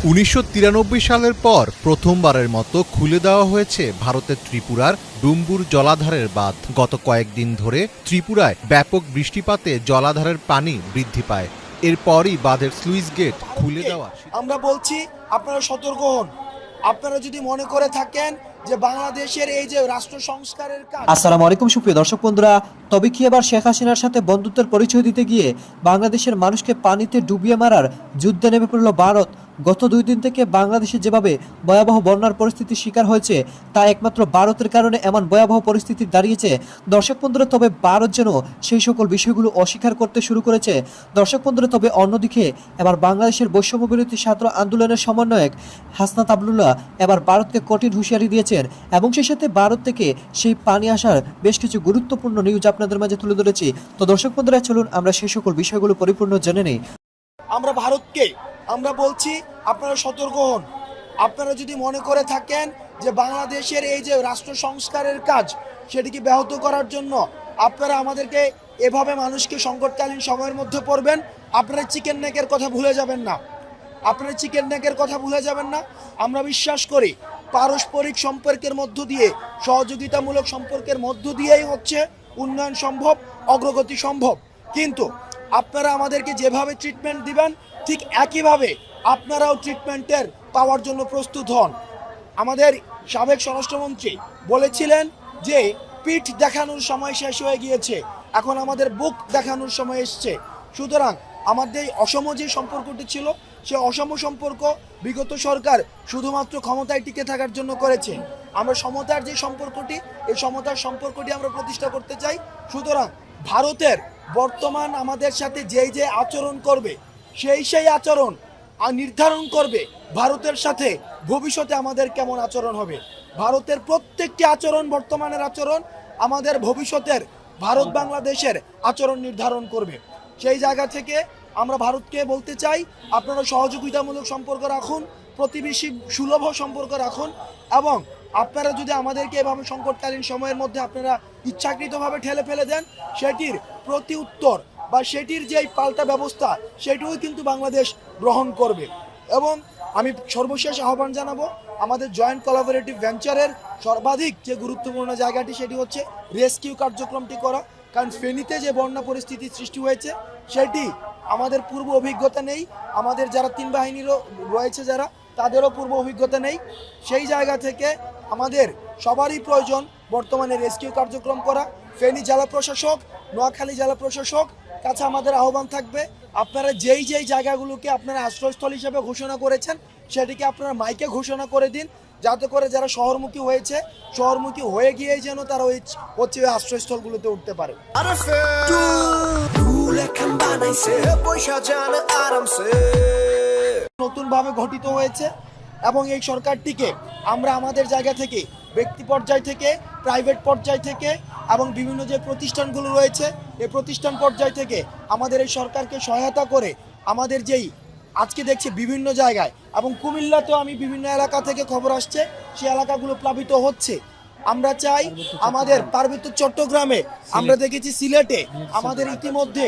1993 সালের পর প্রথমবারের মতো খুলে দেওয়া হয়েছে ভারতের ত্রিপুরার ডুম্বুর জলাধারের বাঁধ। গত কয়েকদিন ধরে ত্রিপুরায় ব্যাপক বৃষ্টিপাতে জলাধারের পানি বৃদ্ধি পায়। এরপরই বাঁধের স্লুইস গেট খুলে দেওয়া। আমরা বলছি আপনারা সতর্ক হন। আপনারা যদি মনে করে থাকেন যে বাংলাদেশের এই যে রাষ্ট্র সংস্কারের কাজ। আসসালামু আলাইকুম সুপ্রিয় দর্শক বন্ধুরা, তবে কি এবার শেখ হাসিনার সাথে বন্ধুত্বের পরিচয় দিতে গিয়ে বাংলাদেশের মানুষকে পানিতে ডুবিয়ে মারার যুদ্ধে নেমে পড়ল ভারত। গত 2 দিন থেকে বাংলাদেশে যেভাবে ভয়াবহ বন্যার পরিস্থিতির শিকার হয়েছে তা একমাত্র ভারতের কারণে এমন ভয়াবহ পরিস্থিতি দাঁড়িয়েছে। দর্শক বন্ধুরা, তবে ভারত যেন সেই সকল বিষয়গুলো অস্বীকার করতে শুরু করেছে। দর্শক বন্ধুরা, তবে অন্যদিকে এবার বাংলাদেশের বৈষম্য বিরোধী ছাত্র আন্দোলনের সমন্বয়ক হাসনাত আবদুল্লাহ এবার ভারতকে কঠিন হুঁশিয়ারি দিয়েছেন এবং সেই সাথে ভারত থেকে সেই পানি আসার বেশ কিছু গুরুত্বপূর্ণ নিউজ আপনাদের মাঝে তুলে ধরেছি। তো দর্শক বন্ধুরা, চলুন আমরা সেই সকল বিষয়গুলো পরিপূর্ণ জেনে নেই। আমরা ভারতকে আমরা বলছি আপনারা সতর্ক হন। আপনারা যদি মনে করে থাকেন যে বাংলাদেশের এই যে রাষ্ট্র সংস্কারের কাজ সেটিকে ব্যাহত করার জন্য আপনারা আমাদেরকে এভাবে মানুষকে সংকটকালীন সময়ের মধ্যে পড়বেন, আপনারা চিকেন নেকের কথা ভুলে যাবেন না। আপনারা চিকেন নেকের কথা ভুলে যাবেন না। আমরা বিশ্বাস করি পারস্পরিক সম্পর্কের মধ্য দিয়ে, সহযোগিতামূলক সম্পর্কের মধ্য দিয়েই হচ্ছে উন্নয়ন সম্ভব, অগ্রগতি সম্ভব। কিন্তু আপনারা আমাদেরকে যেভাবে ট্রিটমেন্ট দিবেন ঠিক একইভাবে আপনারাও ট্রিটমেন্টের পাওয়ার জন্য প্রস্তুত হন। আমাদের সাবেক স্বরাষ্ট্রমন্ত্রী বলেছিলেন যে পিঠ দেখানোর সময় শেষ হয়ে গিয়েছে, এখন আমাদের বুক দেখানোর সময় এসছে। সুতরাং আমাদের এই অসম যে সম্পর্কটি ছিল সে অসম সম্পর্ক বিগত সরকার শুধুমাত্র ক্ষমতায় টিকে থাকার জন্য করেছে। আমরা সমতার যে সম্পর্কটি, এই সমতার সম্পর্কটি আমরা প্রতিষ্ঠা করতে চাই। সুতরাং ভারতের বর্তমান আমাদের সাথে যে আচরণ করবে সেই আচরণ নির্ধারণ করবে ভারতের সাথে ভবিষ্যতে আমাদের কেমন আচরণ হবে। ভারতের প্রত্যেকটি আচরণ, বর্তমানের আচরণ আমাদের ভবিষ্যতের ভারত বাংলাদেশের আচরণ নির্ধারণ করবে। সেই জায়গা থেকে আমরা ভারতকে বলতে চাই আপনারা সহযোগিতামূলক সম্পর্ক রাখুন, প্রতিবেশী সুলভ সম্পর্ক রাখুন এবং আপনারা যদি আমাদেরকে এভাবে সংকটকালীন সময়ের মধ্যে আপনারা ইচ্ছাকৃতভাবে ঠেলে ফেলে দেন, সেটির প্রতি উত্তর বা সেটির যে পাল্টা ব্যবস্থা সেটিও কিন্তু বাংলাদেশ গ্রহণ করবে। এবং আমি সর্বশেষ আহ্বান জানাবো আমাদের জয়েন্ট কোলাবোরেটিভ ভেঞ্চারের সর্বাধিক যে গুরুত্বপূর্ণ জায়গাটি সেটি হচ্ছে রেস্কিউ কার্যক্রমটি করা। কারণ ফেনীতে যে বন্যা পরিস্থিতি সৃষ্টি হয়েছে সেটি আমাদের পূর্ব অভিজ্ঞতা নেই, আমাদের যারা 3 বাহিনীরও রয়েছে যারা তাদেরও পূর্ব অভিজ্ঞতা নেই। সেই জায়গা থেকে আমাদের সবারই প্রয়োজন বর্তমানে রেস্কিউ কার্যক্রম করা। ফেনী জেলা প্রশাসক, নোয়াখালী জেলা প্রশাসক কাছে আমাদের আহ্বান থাকবে আপনারা যেই জায়গাগুলোকে আপনারা আশ্রয়স্থল হিসেবে ঘোষণা করেছেন সেটিকে আপনারা মাইকে ঘোষণা করে দিন, যাতে করে যারা শহরমুখী হয়েছে শহরমুখী হয়ে গিয়েই যেন তারা হচ্ছে আশ্রয়স্থলগুলোতে উঠতে পারে। নতুনভাবে গঠিত হয়েছে এবং এই সরকারটিকে আমরা আমাদের জায়গা থেকে, ব্যক্তি পর্যায় থেকে, প্রাইভেট পর্যায় থেকে এবং বিভিন্ন যে প্রতিষ্ঠানগুলো রয়েছে এই প্রতিষ্ঠান পর্যায় থেকে আমাদের এই সরকারকে সহায়তা করে আমাদের যেই আজকে দেখছি বিভিন্ন জায়গায় এবং কুমিল্লাতেও আমি বিভিন্ন এলাকা থেকে খবর আসছে সেই এলাকাগুলো প্লাবিত হচ্ছে। আমরা চাই আমাদের পার্বত্য চট্টগ্রামে, আমরা দেখেছি সিলেটে, আমাদের ইতিমধ্যে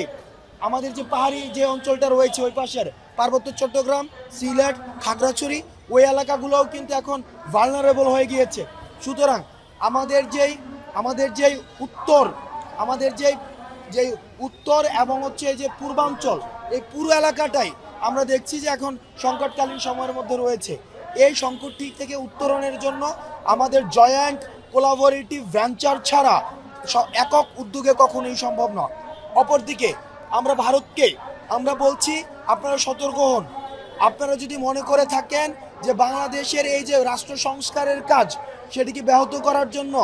আমাদের যে পাহাড়ি যে অঞ্চলটা রয়েছে ওই পাশের পার্বত্য চট্টগ্রাম, সিলেট, খাগড়াছড়ি ওই এলাকাগুলোও কিন্তু এখন ভালনারেবল হয়ে গিয়েছে। সুতরাং আমাদের যেই উত্তর এবং হচ্ছে যে পূর্বাঞ্চল এই পুরো এলাকাটাই আমরা দেখছি যে এখন সংকটকালীন সময়ের মধ্যে রয়েছে। এই সংকটটি থেকে উত্তরণের জন্য আমাদের জয়েন্ট কোলাবোরেটিভ ভেঞ্চার ছাড়া একক উদ্যোগে কখনোই সম্ভব নয়। অপরদিকে আমরা ভারতকে আমরা বলছি আপনারা সতর্ক হন। আপনারা যদি মনে করে থাকেন যে বাংলাদেশের এই যে রাষ্ট্র সংস্কারের কাজ সেটিকে ব্যাহত করার জন্য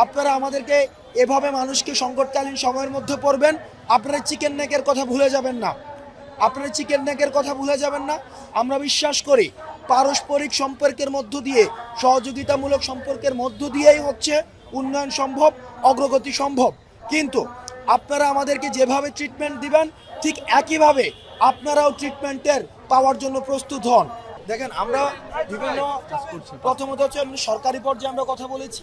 আপনারা আমাদেরকে এভাবে মানুষকে সংকটকালীন সময়ের মধ্যে পড়বেন, আপনারা চিকেন নেকের কথা ভুলে যাবেন না। আপনারা চিকেন নেকের কথা ভুলে যাবেন না। আমরা বিশ্বাস করি পারস্পরিক সম্পর্কের মধ্য দিয়ে, সহযোগিতামূলক সম্পর্কের মধ্য দিয়েই হচ্ছে উন্নয়ন সম্ভব, অগ্রগতি সম্ভব। কিন্তু আপনারা আমাদেরকে যেভাবে ট্রিটমেন্ট দিবেন ঠিক একইভাবে আপনারাও ট্রিটমেন্টের পাওয়ার জন্য প্রস্তুত হন। দেখেন আমরা বিভিন্ন প্রথমত হচ্ছে সরকারি পর্যায়ে আমরা কথা বলেছি,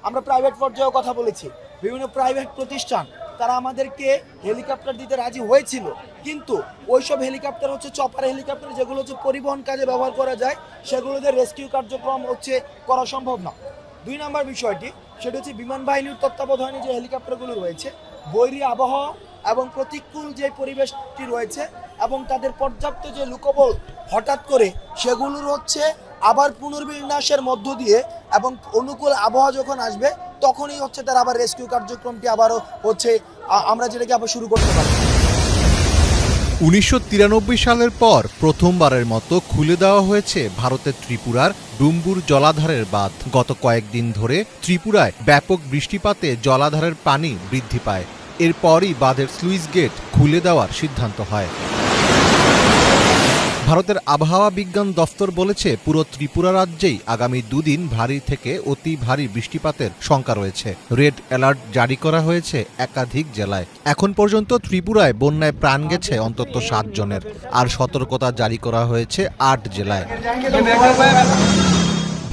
আমরা প্রাইভেট পর্যায়েও কথা বলেছি। বিভিন্ন প্রাইভেট প্রতিষ্ঠান তারা আমাদেরকে হেলিকপ্টার দিতে রাজি হয়েছিল, কিন্তু ওইসব হেলিকপ্টার হচ্ছে চপার হেলিকপ্টার, যেগুলো হচ্ছে পরিবহন কাজে ব্যবহার করা যায়, সেগুলোতে রেস্কিউ কার্যক্রম হচ্ছে করা সম্ভব না। 2 নম্বর বিষয়টি সেটা হচ্ছে বিমান বাহিনীর তত্ত্বাবধানে যে হেলিকপ্টারগুলো রয়েছে, বৈরী আবহাওয়া এবং প্রতিকূল যে পরিবেশটি রয়েছে এবং তাদের পর্যাপ্ত যে লোকবল হঠাৎ করে সেগুলোর হচ্ছে আবার পুনর্বিন্যাসের মধ্য দিয়ে এবং অনুকূল আবহাওয়া যখন আসবে তখনই হচ্ছে তার আবার রেস্কিউ কার্যক্রমটি আবারও হচ্ছে আমরা যেটাকে আবার শুরু করতে পারি। 1993 সালের পর প্রথমবারের মতো খুলে দেওয়া হয়েছে ভারতের ত্রিপুরার ডুম্বুর জলাধারের বাঁধ। গত কয়েকদিন ধরে ত্রিপুরায় ব্যাপক বৃষ্টিপাতে জলাধারের পানি বৃদ্ধি পায়। এরপরই বাঁধের স্লুইস গেট খুলে দেওয়ার সিদ্ধান্ত হয়। ভারতের আবহাওয়া বিজ্ঞান দফতর বলেছে, পুরো ত্রিপুরা রাজ্যেই আগামী 2 দিন ভারী থেকে অতি ভারী বৃষ্টিপাতের শঙ্কা রয়েছে। রেড অ্যালার্ট জারি করা হয়েছে একাধিক জেলায়। এখন পর্যন্ত ত্রিপুরায় বন্যায় প্রাণ গেছে অন্তত 7 জনের, আর সতর্কতা জারি করা হয়েছে 8 জেলায়।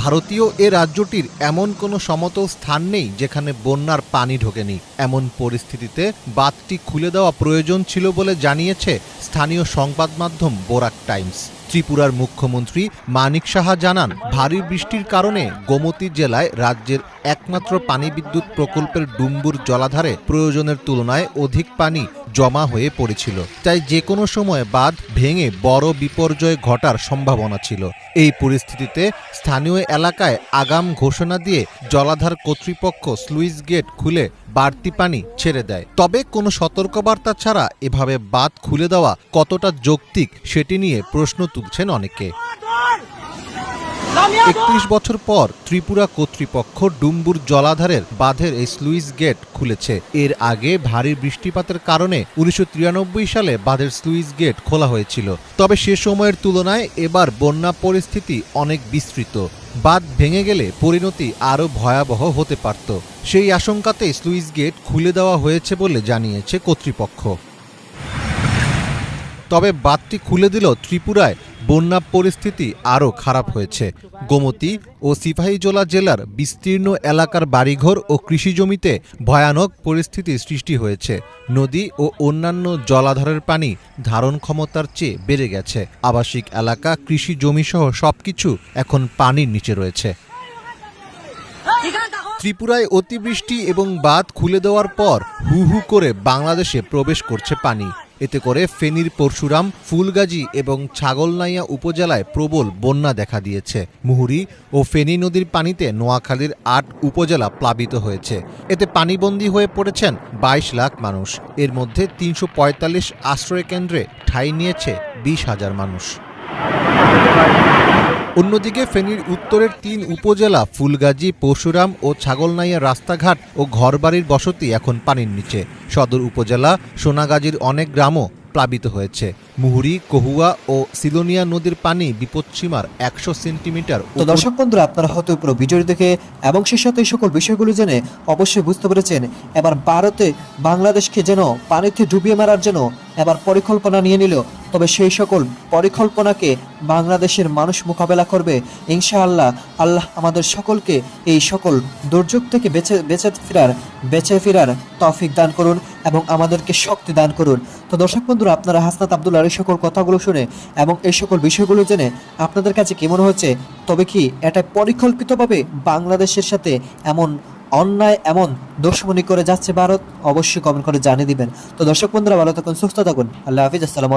ভারতীয় এ রাজ্যটির এমন কোনো সমতল স্থান নেই যেখানে বন্যার পানি ঢোকেনি। এমন পরিস্থিতিতে বাঁধটি খুলে দেওয়া প্রয়োজন ছিল বলে জানিয়েছে স্থানীয় সংবাদ মাধ্যম বরাক টাইমস। ত্রিপুরার মুখ্যমন্ত্রী মানিক সাহা জানান, ভারী বৃষ্টির কারণে গোমতী জেলায় রাজ্যের একমাত্র পানি বিদ্যুৎ প্রকল্পের ডুম্বুর জলাধারে প্রয়োজনের তুলনায় অধিক পানি জমা হয়ে পড়েছিল, তাই যে কোনো সময় বাঁধ ভেঙে বড় বিপর্যয় ঘটার সম্ভাবনা ছিল। এই পরিস্থিতিতে স্থানীয় এলাকায় আগাম ঘোষণা দিয়ে জলাধার কর্তৃপক্ষ স্লুইস গেট খুলে বাড়তি পানি ছেড়ে দেয়। তবে কোনো সতর্কবার্তা ছাড়া এভাবে বাঁধ খুলে দেওয়া কতটা যৌক্তিক সেটি নিয়ে প্রশ্ন তুলছেন অনেকে। 31 বছর পর ত্রিপুরা কর্তৃপক্ষ ডুম্বুর জলাধারের বাঁধের এই স্লুইস গেট খুলেছে। এর আগে ভারী বৃষ্টিপাতের কারণে 1993 সালে বাঁধের স্লুইস গেট খোলা হয়েছিল। তবে সে সময়ের তুলনায় এবার বন্যা পরিস্থিতি অনেক বিস্তৃত। বাঁধ ভেঙে গেলে পরিণতি আরও ভয়াবহ হতে পারত। সেই আশঙ্কাতে স্লুইস গেট খুলে দেওয়া হয়েছে বলে জানিয়েছে কর্তৃপক্ষ। তবে বাঁধটি খুলে দিলেও ত্রিপুরায় বন্যা পরিস্থিতি আরও খারাপ হয়েছে। গোমতী ও সিপাহীজলা জেলার বিস্তীর্ণ এলাকার বাড়িঘর ও কৃষিজমিতে ভয়ানক পরিস্থিতির সৃষ্টি হয়েছে। নদী ও অন্যান্য জলাধারের পানি ধারণ ক্ষমতার চেয়ে বেড়ে গেছে। আবাসিক এলাকা, কৃষি জমিসহ সবকিছু এখন পানির নিচে রয়েছে। ত্রিপুরায় অতিবৃষ্টি এবং বাঁধ খুলে দেওয়ার পর হু হু করে বাংলাদেশে প্রবেশ করছে পানি। এতে করে ফেনীর পরশুরাম, ফুলগাজী এবং ছাগলনাইয়া উপজেলায় প্রবল বন্যা দেখা দিয়েছে। মুহুরী ও ফেনী নদীর পানিতে নোয়াখালীর 8 উপজেলা প্লাবিত হয়েছে। এতে পানিবন্দী হয়ে পড়েছেন 22 লাখ মানুষ। এর মধ্যে 345 আশ্রয় কেন্দ্রে ঠাঁই নিয়েছে 20,000 মানুষ। অন্যদিকে ফেনীর উত্তরের 3 উপজেলা ফুলগাজী, পরশুরাম ও ছাগলনাইয়া রাস্তাঘাট ও ঘরবাড়ির বসতি এখন পানির নিচে। সদর উপজেলা সোনাগাজীর অনেক গ্রামও প্লাবিত হয়েছে। মুহুরী, কহুয়া ও সিলোনিয়া নদীর পানি বিপদসীমার 100 সেন্টিমিটার। তো দর্শক বন্ধুরা, আপনারা হয়তো পুরো ভিডিওটি দেখে এবং সেই সাথে এই সকল বিষয়গুলো জেনে অবশ্যই বুঝতে পেরেছেন এবার ভারতে বাংলাদেশকে যেন পানিতে ডুবিয়ে মারার জন্য এবার পরিকল্পনা নিয়ে নিল। তবে সেই সকল পরিকল্পনাকে বাংলাদেশের মানুষ মোকাবেলা করবে ইনশাআল্লাহ। আল্লাহ আমাদের সকলকে এই সকল দুর্যোগ থেকে বেঁচে ফেরার তৌফিক দান করুন এবং আমাদেরকে শক্তি দান করুন। তো দর্শক বন্ধুরা, আপনারা হাসনাত আব্দুল্লাহর এই সকল কথাগুলো শুনে এবং এই সকল বিষয়গুলো জেনে আপনাদের কাছে কেমন হচ্ছে? তবে কি এটা পরিকল্পিতভাবে বাংলাদেশের সাথে এমন অন্যায়, এমন দুশমনি করে যাচ্ছে ভারত? অবশ্যই কমেন্ট করে জানিয়ে দিবেন। তো দর্শক বন্ধুরা, ভালো থাকুন, সুস্থ থাকুন। আল্লাহ হাফিজ। আসসালামু